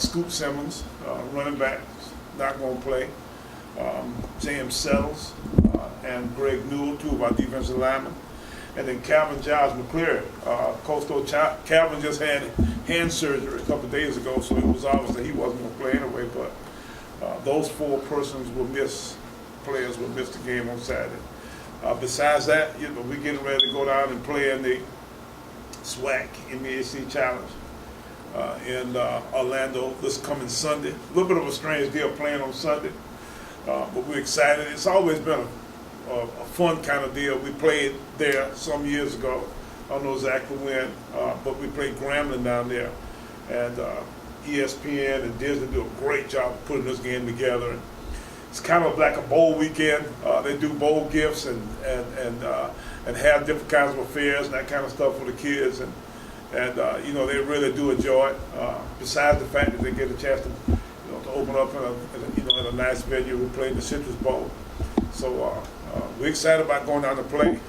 Scoop Simmons, running back, not going to play. James Settles and Greg Newell, two of our defensive linemen. And then Calvin Giles McCleary. Coastal Calvin just had hand surgery a couple of days ago, so it was obvious that he wasn't going to play anyway. But those four players will miss the game on Saturday. Besides that, we're getting ready to go down and play in the SWAC MEAC Challenge in Orlando this coming Sunday. A little bit of a strange deal playing on Sunday, but we're excited. It's always been a fun kind of deal. We played there some years ago. I don't know exactly when, but we played Grambling down there. And ESPN and Disney do a great job of putting this game together. And it's kind of like a bowl weekend. They do bowl gifts and have different kinds of affairs and that kind of stuff for the kids. And they really do enjoy it. Besides the fact that they get a chance to open up in a nice venue. We played the Citrus Bowl. So we're excited about going down to play.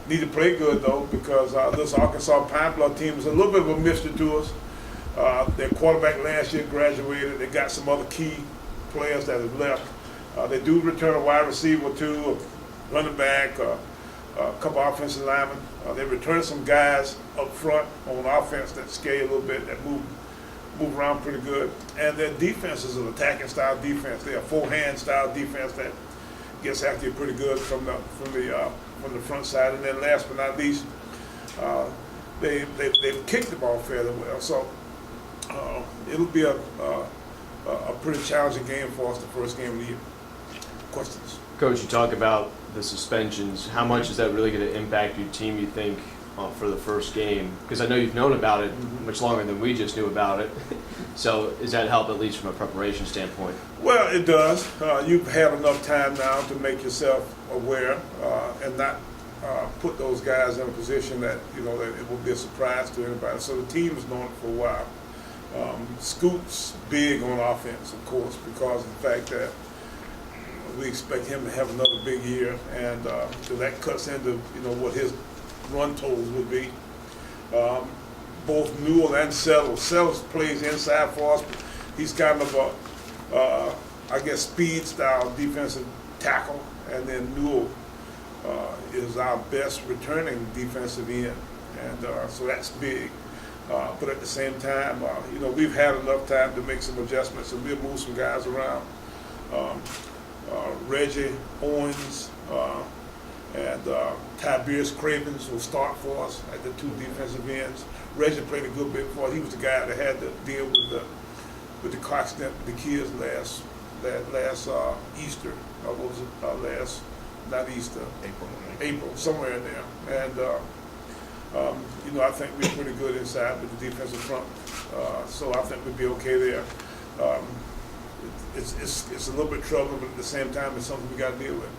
Need to play good though, because this Arkansas-Pine Bluff team is a little bit of a mystery to us. Their quarterback last year graduated. They got some other key players that have left. They do return a wide receiver too, a running back, a couple offensive linemen. They return some guys up front on offense that scale a little bit, that move around pretty good. And their defense is an attacking style defense. They're a full-hand style defense that gets after you pretty good from the front side. And then last but not least, they've kicked the ball fairly well. So it'll be a pretty challenging game for us, the first game of the year. Questions? Coach, you talk about the suspensions. How much is that really going to impact your team, you think, for the first game? Because I know you've known about it much longer than we just knew about it. So does that help, at least from a preparation standpoint? Well, it does. You've had enough time now to make yourself aware and not put those guys in a position that, that it will be a surprise to anybody. So the team has known it for a while. Scoot's big on offense, of course, because of the fact that we expect him to have another big year, and so that cuts into what his run totals would be. Both Newell and Settles plays inside for us. He's kind of a speed style defensive tackle, and then Newell is our best returning defensive end, and so that's big. But at the same time, we've had enough time to make some adjustments, and we'll move some guys around. Reggie Owens and Tiberius Cravens will start for us at the two defensive ends. Reggie played a good bit for us. He was the guy that had to deal with the clock snap with the kids last Easter. What was it? Not Easter. April, somewhere in there. And I think we're pretty good inside with the defensive front. So I think we'll be okay there. It's a little bit troubling, but at the same time, it's something we got to deal with.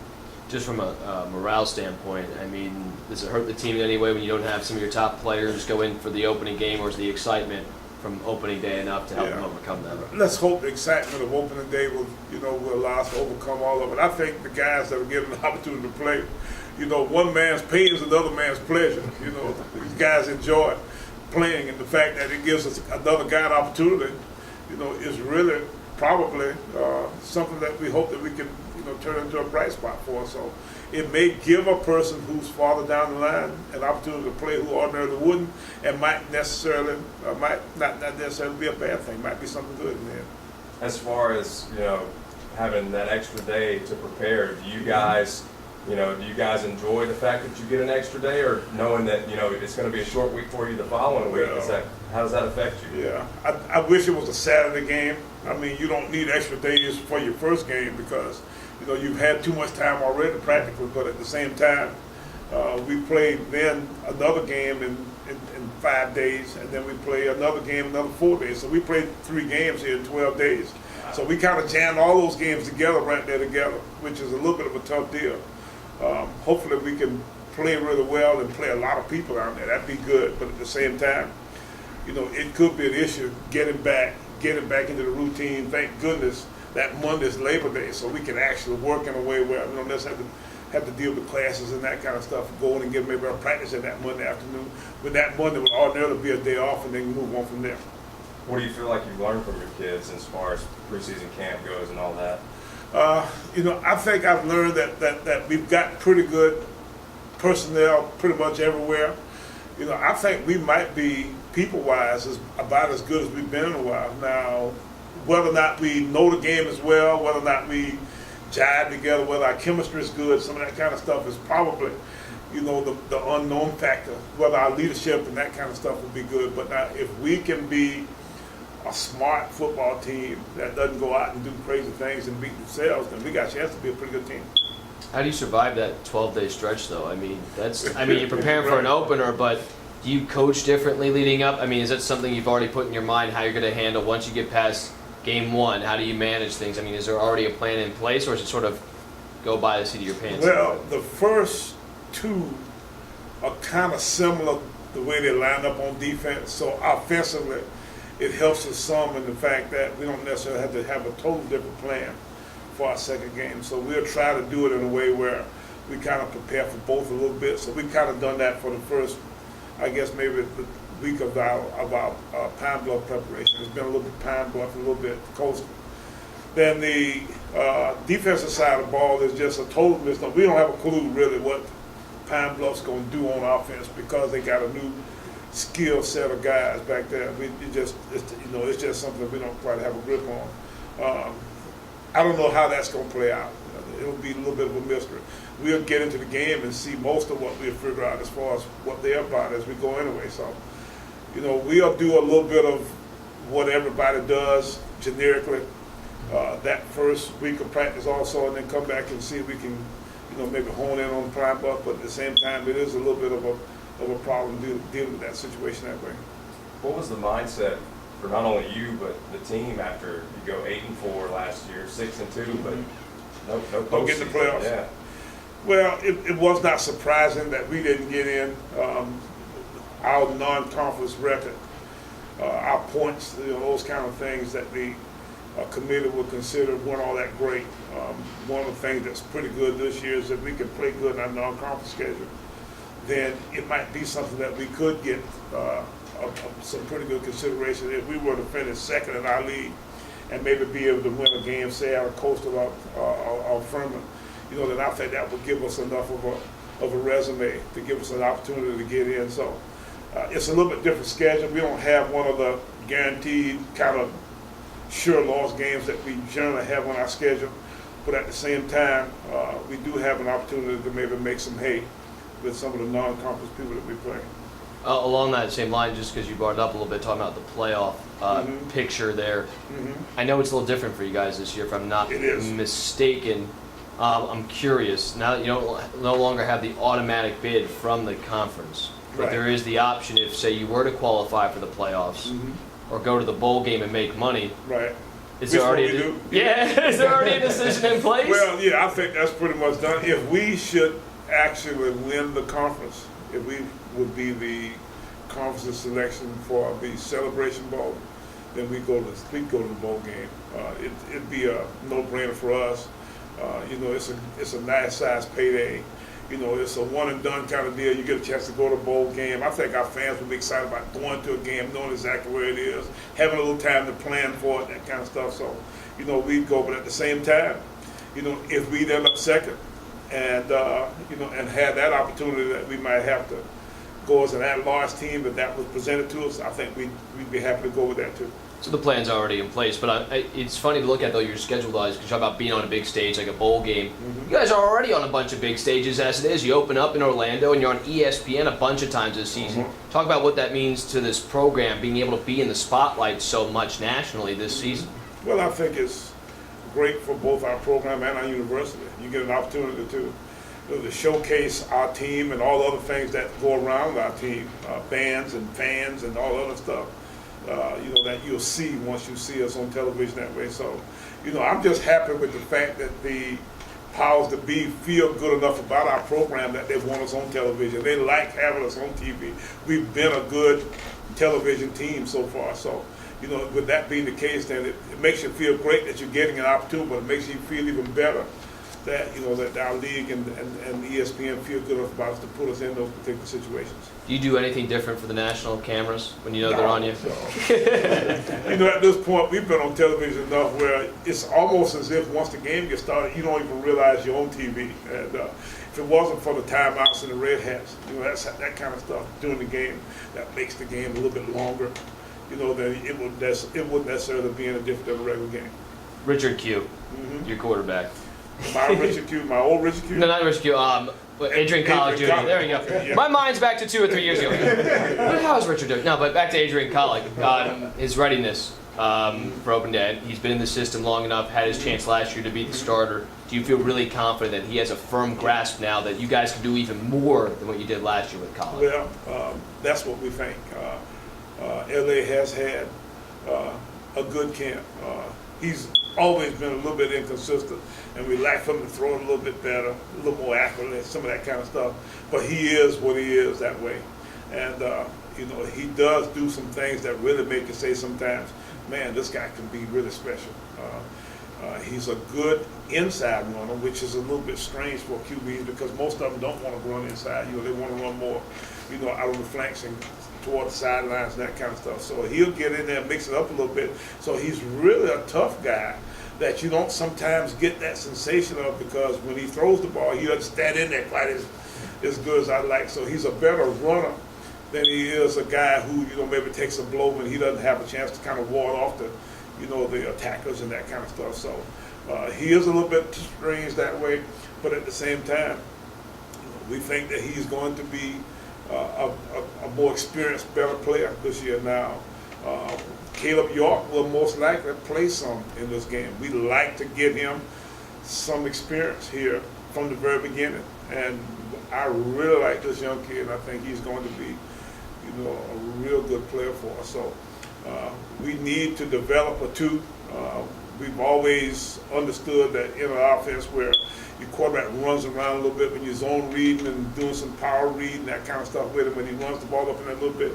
Just from a morale standpoint, I mean, does it hurt the team in any way when you don't have some of your top players go in for the opening game, or is the excitement from opening day enough to help them overcome that? Let's hope the excitement of opening day will allow us to overcome all of it. I think the guys that are given the opportunity to play, one man's pain is another man's pleasure. These guys enjoy playing, and the fact that it gives us another guy an opportunity, is really probably something that we hope that we can turn into a bright spot for us. So it may give a person who's farther down the line an opportunity to play who ordinarily wouldn't, and might not necessarily be a bad thing. Might be something good in there. As far as having that extra day to prepare, do you guys enjoy the fact that you get an extra day, or knowing that it's going to be a short week for you the following week? How does that affect you? Yeah, I wish it was a Saturday game. I mean, you don't need extra days for your first game because you've had too much time already practically. But at the same time, we played then another game in 5 days, and then we play another game another 4 days. So we played 3 games here in 12 days. So we kind of jammed all those games together right there together, which is a little bit of a tough deal. Hopefully we can play really well and play a lot of people out there. That'd be good. But at the same time, it could be an issue getting back into the routine. Thank goodness that Monday's Labor Day, so we can actually work in a way where we don't necessarily have to deal with classes and that kind of stuff, going and get maybe a practice in that Monday afternoon. But that Monday would ordinarily be a day off, and then move on from there. What do you feel like you've learned from your kids as far as preseason camp goes and all that? I think I've learned that we've got pretty good personnel pretty much everywhere. I think we might be, people-wise, about as good as we've been in a while. Now, whether or not we know the game as well, whether or not we jive together, whether our chemistry is good, some of that kind of stuff is probably, the unknown factor. Whether our leadership and that kind of stuff would be good. But now, if we can be a smart football team that doesn't go out and do crazy things and beat themselves, then we got a chance to be a pretty good team. How do you survive that 12-day stretch, though? You're preparing for an opener, but do you coach differently leading up? Is that something you've already put in your mind, how you're going to handle once you get past game one? How do you manage things? Is there already a plan in place, or is it sort of go by the seat of your pants? Well, the first two are kind of similar the way they line up on defense. So offensively, it helps us some in the fact that we don't necessarily have to have a total different plan for our second game. So we'll try to do it in a way where we kind of prepare for both a little bit. So we've kind of done that for the first, I guess, maybe the week of our Pine Bluff preparation. It's been a little bit Pine Bluff, a little bit coastal. Then the defensive side of the ball is just a total misnomer. We don't have a clue really what Pine Bluff's going to do on offense because they got a new skill set of guys back there. It's just something that we don't quite have a grip on. I don't know how that's going to play out. It'll be a little bit of a mystery. We'll get into the game and see most of what we'll figure out as far as what they're about as we go anyway. So, we'll do a little bit of what everybody does generically that first week of practice also, and then come back and see if we can, maybe hone in on Pine Bluff. But at the same time, it is a little bit of a problem dealing with that situation that way. What was the mindset for not only you but the team after you go 8-4 last year, 6-2, but no Don't get in the playoffs. Yeah. Well, it was not surprising that we didn't get in. Our non-conference record, our points, those kind of things that the committee would consider weren't all that great. One of the things that's pretty good this year is that we can play good in our non-conference schedule. Then it might be something that we could get some pretty good consideration if we were to finish second in our league and maybe be able to win a game, say out of Coastal or Furman. Then I think that would give us enough of a resume to give us an opportunity to get in. So it's a little bit different schedule. We don't have one of the guaranteed kind of sure loss games that we generally have on our schedule. But at the same time, we do have an opportunity to maybe make some hay with some of the non-conference people that we play. Along that same line, just because you brought it up a little bit, talking about the playoff picture there, I know it's a little different for you guys this year, if I'm not mistaken. I'm curious, now that you don't no longer have the automatic bid from the conference, but there is the option if, say, you were to qualify for the playoffs or go to the bowl game and make money. Right. Is there already is there already a decision in place? Well, yeah, I think that's pretty much done. If we should actually win the conference, if we would be the conference selection for the Celebration Bowl, then we go to the bowl game. It'd be a no-brainer for us. It's a nice size payday. It's a one and done kind of deal. You get a chance to go to a bowl game. I think our fans will be excited about going to a game, knowing exactly where it is, having a little time to plan for it, that kind of stuff. So, we'd go. But at the same time, if we end up second and, and have that opportunity that we might have to go as an at-large team, if that was presented to us, I think we'd be happy to go with that too. So the plan's already in place, but it's funny to look at, though, your schedule-wise, because you talk about being on a big stage like a bowl game. You guys are already on a bunch of big stages as it is. You open up in Orlando, and you're on ESPN a bunch of times this season. Talk about what that means to this program, being able to be in the spotlight so much nationally this season. Well, I think it's great for both our program and our university. You get an opportunity to showcase our team and all the other things that go around our team, bands and fans and all other stuff. That you'll see once you see us on television that way. So, I'm just happy with the fact that the powers that be feel good enough about our program that they want us on television. They like having us on TV. We've been a good television team so far. So, with that being the case, then it makes you feel great that you're getting an opportunity, but it makes you feel even better that, you know, that our league and ESPN feel good enough about us to put us in those particular situations. Do you do anything different for the national cameras when you know they're on you? No. You know, at this point, we've been on television enough where it's almost as if once the game gets started, you don't even realize you're on TV. And if it wasn't for the timeouts and the red hats, you know, that's that kind of stuff during the game that makes the game a little bit longer. You know, that it wouldn't necessarily be any different than a regular game. Richard Q, your quarterback. My Richard Q, my old Richard Q. No, not Richard Q. Adrian Collick Jr. Collick. There you go. Okay, yeah. My mind's back to 2 or 3 years ago. How is Richard doing? No, but back to Adrian Collick. His readiness for open day. He's been in the system long enough. Had his chance last year to be the starter. Do you feel really confident that he has a firm grasp now that you guys can do even more than what you did last year with Collick? Well, that's what we think. LA has had a good camp. He's always been a little bit inconsistent, and we like for him to throw it a little bit better, a little more accurately, some of that kind of stuff. But he is what he is that way. And, you know, he does do some things that really make you say sometimes, man, this guy can be really special. He's a good inside runner, which is a little bit strange for QBs because most of them don't want to run inside. You know, they want to run more, you know, out on the flanks and toward the sidelines and that kind of stuff. So he'll get in there and mix it up a little bit. So he's really a tough guy that you don't sometimes get that sensation of because when he throws the ball, he doesn't stand in there quite as good as I like. So he's a better runner than he is a guy who, you know, maybe takes a blow when he doesn't have a chance to kind of ward off the, you know, the attackers and that kind of stuff. So he is a little bit strange that way, but at the same time, we think that he's going to be a more experienced, better player this year now. Caleb York will most likely play some in this game. We like to give him some experience here from the very beginning. And I really like this young kid, and I think he's going to be, you know, a real good player for us. So we need to develop a two. We've always understood that in an offense where your quarterback runs around a little bit when you're zone reading and doing some power reading, that kind of stuff with him, when he runs the ball up in that little bit,